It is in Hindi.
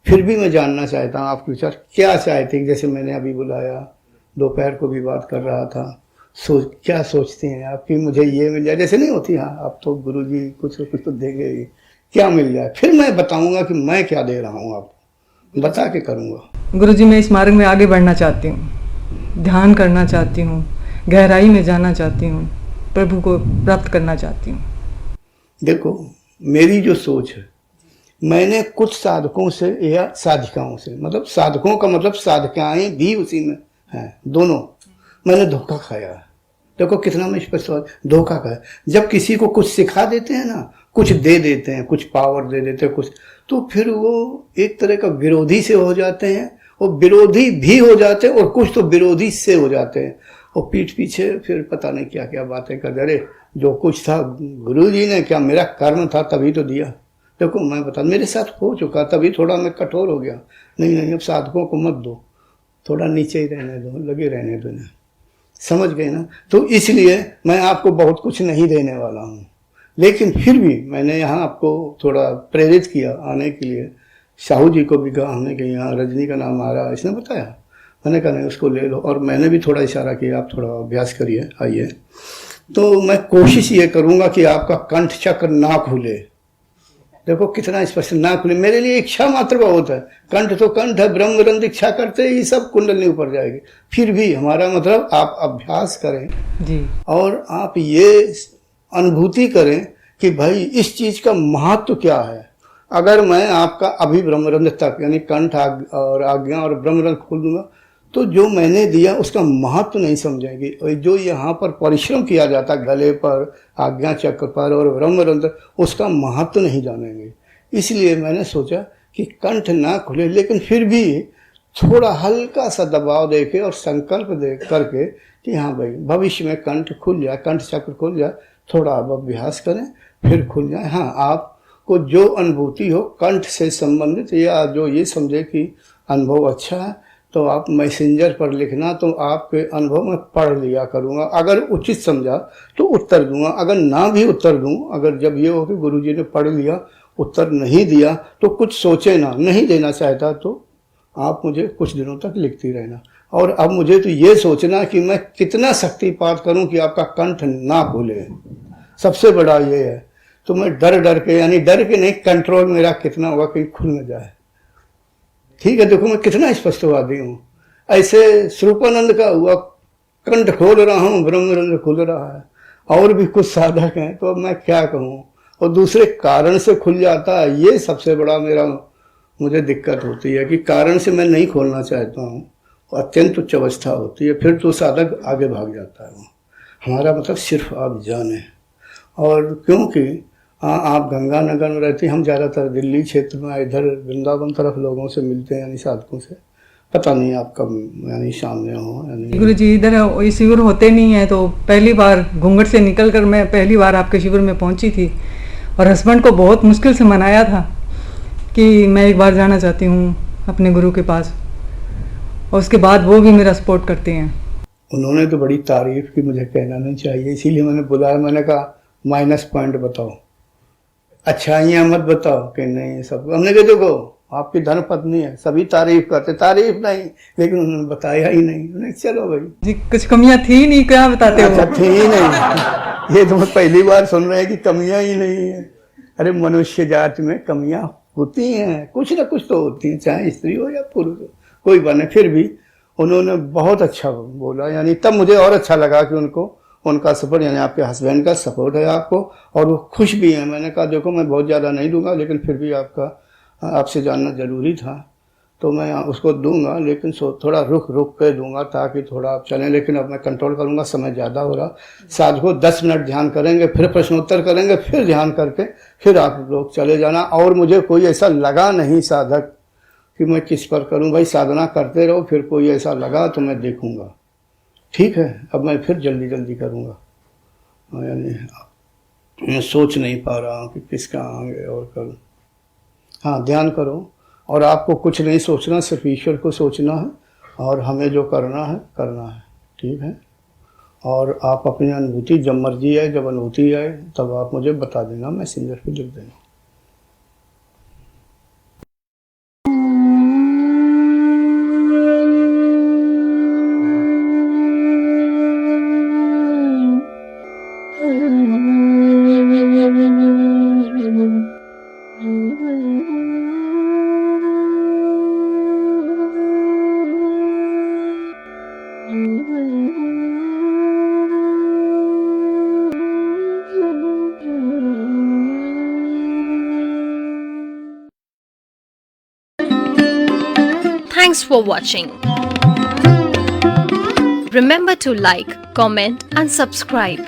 फिर भी मैं जानना चाहता हूँ आपके विचार क्या चाहते हैं। जैसे मैंने अभी बुलाया, दोपहर को भी बात कर रहा था, क्या सोचते हैं आप कि मुझे ये मिल जाए? जैसे नहीं होती, हाँ आप तो गुरु जी कुछ न कुछ तो देंगे ही, क्या मिल जाए? फिर मैं बताऊंगा कि मैं क्या दे रहा हूँ आपको, बता के करूँगा। गुरु जी, मैं इस मार्ग में आगे बढ़ना चाहती हूँ, ध्यान करना चाहती हूँ, गहराई में जाना चाहती हूँ, प्रभु को प्राप्त करना चाहती हूँ। देखो, मेरी जो सोच है, मैंने कुछ साधकों से या साधिकाओं से, मतलब साधकों का मतलब साधिकाएं भी उसी में हैं, दोनों, मैंने धोखा खाया है। देखो कितना मैं स्पष्ट धोखा खाया। जब किसी को कुछ सिखा देते हैं ना, कुछ दे देते हैं, कुछ पावर दे देते हैं कुछ, तो फिर वो एक तरह का विरोधी से हो जाते हैं, और विरोधी भी हो जाते हैं, और कुछ तो विरोधी से हो जाते हैं, और पीठ पीछे फिर पता नहीं क्या क्या बातें कर। अरे जो कुछ था गुरु जी ने, क्या मेरा कर्म था तभी तो दिया। देखो मैं बता, मेरे साथ हो चुका, तभी थोड़ा मैं कठोर हो गया। नहीं नहीं, अब साधकों को मत दो, थोड़ा नीचे ही रहने दो, लगे रहने दो ना, समझ गए ना? तो इसलिए मैं आपको बहुत कुछ नहीं देने वाला हूँ, लेकिन फिर भी मैंने यहाँ आपको थोड़ा प्रेरित किया आने के लिए। साहू जी को भी कहा हमने कि यहाँ रजनी का नाम आ रहा है, इसने बताया, मैंने कहा नहीं उसको ले लो, और मैंने भी थोड़ा इशारा किया आप थोड़ा अभ्यास करिए, आइए। तो मैं कोशिश ये करूँगा कि आपका कंठ चक्र ना खुले। देखो कितना स्पष्ट, ना खुले, मेरे लिए इच्छा मात्र बहुत है। कंठ तो कंठ है, ब्रह्मरंध्र इच्छा करते ही सब कुंडली ऊपर जाएगी। फिर भी हमारा मतलब आप अभ्यास करें जी, और आप ये अनुभूति करें कि भाई इस चीज का महत्व क्या है। अगर मैं आपका अभी ब्रह्मरंध्र तक यानी कंठ और आज्ञा और ब्रह्मरंध्र खोल दूंगा, तो जो मैंने दिया उसका महत्व नहीं समझेंगे। और जो यहाँ पर परिश्रम किया जाता गले पर, आज्ञा चक्र पर और ब्रह्मरंध्र, उसका महत्व नहीं जानेंगे। इसलिए मैंने सोचा कि कंठ ना खुले, लेकिन फिर भी थोड़ा हल्का सा दबाव देके और संकल्प दे करके कि हाँ भाई भविष्य में कंठ खुल जाए, कंठ चक्र खुल जाए, थोड़ा आप अभ्यास करें फिर खुल जाए। हाँ, आपको जो अनुभूति हो कंठ से संबंधित, या जो ये समझे कि अनुभव अच्छा है, तो आप मैसेंजर पर लिखना, तो आपके अनुभव में पढ़ लिया करूँगा। अगर उचित समझा तो उत्तर दूंगा, अगर ना भी उत्तर दूं, अगर जब ये हो कि गुरुजी ने पढ़ लिया उत्तर नहीं दिया तो कुछ सोचे ना, नहीं देना चाहता तो आप मुझे कुछ दिनों तक लिखती रहना। और अब मुझे तो ये सोचना कि मैं कितना शक्तिपात करूं कि आपका कंठ ना खुले, सबसे बड़ा ये है। तो मैं डर डर के, यानी डर के नहीं, कंट्रोल मेरा कितना होगा कि खुल न जाए। ठीक है, देखो मैं कितना स्पष्टवादी हूँ। ऐसे स्वरूपानंद का हुआ, कंठ खोल रहा हूँ, ब्रह्मरंध्र खुल रहा है, और भी कुछ साधक हैं, तो अब मैं क्या कहूँ। और दूसरे कारण से खुल जाता है, ये सबसे बड़ा मेरा मुझे दिक्कत होती है कि कारण से मैं नहीं खोलना चाहता हूँ, अत्यंत उच्च अवस्था होती है, फिर तो साधक आगे भाग जाता है। हमारा मतलब सिर्फ आप जाने। और क्योंकि आप गंगानगर में रहते हैं, हम ज़्यादातर दिल्ली क्षेत्र में, इधर वृंदावन तरफ लोगों से मिलते हैं, यानी साधकों से। पता नहीं आप कब यानी सामने हो यानी। गुरु जी, इधर ये शिविर होते नहीं है, तो पहली बार घूंघट से निकलकर मैं पहली बार आपके शिविर में पहुंची थी, और हस्बैंड को बहुत मुश्किल से मनाया था कि मैं एक बार जाना चाहती हूँ अपने गुरु के पास, और उसके बाद वो भी मेरा सपोर्ट करते हैं। उन्होंने तो बड़ी तारीफ की, मुझे कहना नहीं चाहिए, इसीलिए मैंने बुलाया। मैंने कहा माइनस पॉइंट बताओ, अच्छाइयाँ मत बताओ कि नहीं सब। हमने कहा देखो आपकी धर्मपत्नी है, सभी तारीफ करते, तारीफ नहीं, लेकिन उन्होंने बताया ही नहीं। उन्होंने चलो भाई जी, कुछ कमियां थी नहीं, क्या बताते अच्छा हो? थी ही नहीं। ये तो मैं पहली बार सुन रहे हैं कि कमियां ही नहीं है। अरे मनुष्य जाति में कमियां होती हैं, कुछ ना कुछ तो होती हैं, चाहे स्त्री हो या पुरुष हो, कोई बने। फिर भी उन्होंने बहुत अच्छा बोला, यानी तब मुझे और अच्छा लगा कि उनका सपोर्ट, यानी आपके हस्बैंड का सपोर्ट है आपको, और वो खुश भी हैं। मैंने कहा देखो मैं बहुत ज़्यादा नहीं दूंगा, लेकिन फिर भी आपसे जानना ज़रूरी था, तो मैं उसको दूंगा, लेकिन थोड़ा रुक रुक कर दूंगा ताकि थोड़ा आप चलें। लेकिन अब मैं कंट्रोल करूंगा, समय ज़्यादा हो रहा। साधकों 10 मिनट ध्यान करेंगे, फिर प्रश्नोत्तर करेंगे, फिर ध्यान करके फिर आप लोग चले जाना। और मुझे कोई ऐसा लगा नहीं साधक कि मैं किस पर करूं, भाई साधना करते रहो, फिर कोई ऐसा लगा तो मैं देखूंगा। ठीक है, अब मैं फिर जल्दी जल्दी करूंगा, यानी मैं सोच नहीं पा रहा हूँ कि किसका आगे और करूँ। हाँ ध्यान करो, और आपको कुछ नहीं सोचना, सिर्फ ईश्वर को सोचना है और हमें जो करना है करना है। ठीक है, और आप अपनी अनुभूति जब मर्जी आए, जब अनुभूति आए तब आप मुझे बता देना, मैसेंजर पे लिख देना। Thanks for watching. Remember to like, comment and subscribe.